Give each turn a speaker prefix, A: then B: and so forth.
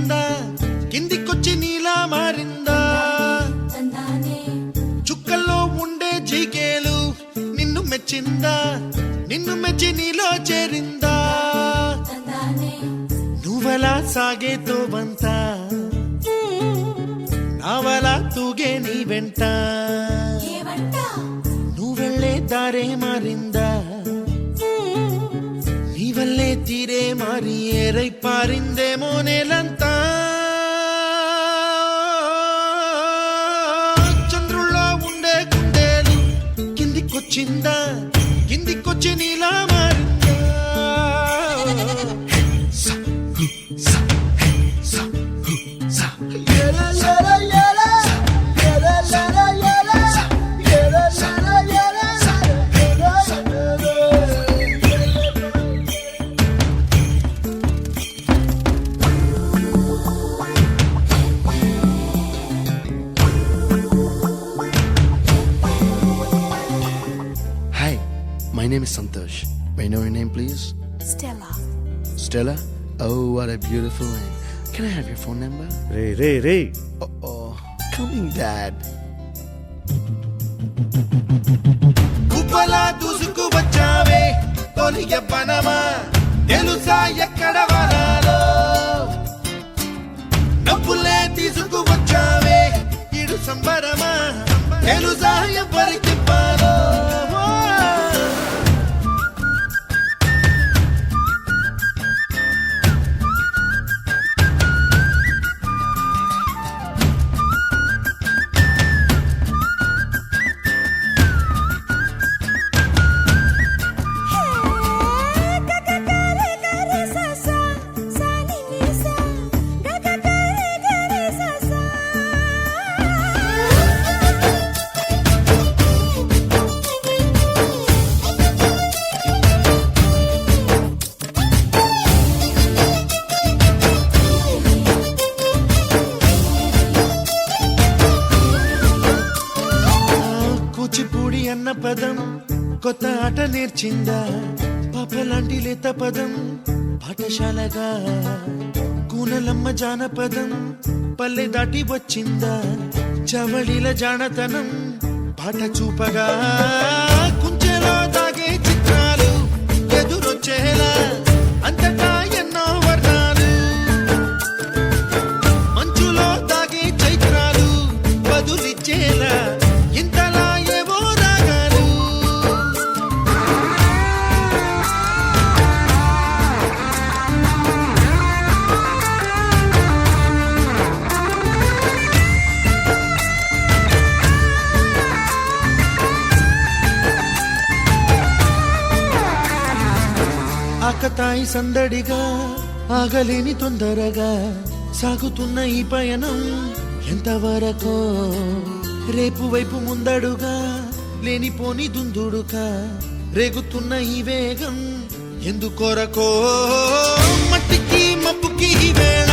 A: వచ్చిందా కిందికొచ్చి నీలా మారిందా చుక్కల్లో ఉండే జీకేలు నిన్ను మెచ్చిందా నిన్ను మెచ్చి నీలో చేరిందా నువ్వలా సాగేతో బంత నావలా తూగే నీ వెంట నువ్వెళ్ళే దారే మారిందా నీ వల్లే తీరే మారి ఏరై పారిందేమో నేలంతా చంద్రుల్లో ఉండే కుందేలు కిందికొచ్చిందా కిందికొచ్చి నీలా మారిందా
B: My name is Santosh. May I know your name, please?
C: Stella.
B: Stella? Oh, what a beautiful name. Can I have your phone number?
D: Ray
B: Oh, coming, Dad.
A: కుప్పలా దూసుకు వచ్చావే తొలి యవ్వనమా తెలుసా ఎక్కడ వరాలో డబ్బులే తీసుకు వచ్చావే ఇడు సంబరమా తెలుసా ఎవరికి పాలో కూచిపూడి అన్న పదం కొత్త ఆట నేర్చిందా పాపలాంటి లేత పదం పాఠశాలగా కూనలమ్మ జానపదం పల్లె దాటి వచ్చిందా చవళిల జానతనం పాట చూపగా కుంచెలో దాగే చిత్రాలు ఎదురొచ్చేలా అంతటా ఎన్నో వర్ణాలు మంచులో దాగే చైత్రాలు బదులిచ్చేలా ఇంతలా ఏవో రాగాలు ఆకతాయి సందడిగా ఆగలేని తొందరగా సాగుతున్న ఈ పయనం ఎంతవరకో రేపు వైపు ముందడుగా లేనిపోని దుందుడుగా రేగుతున్న ఈ వేగం ఎందుకొరకో మట్టికి మబ్బుకి ఈ వేళ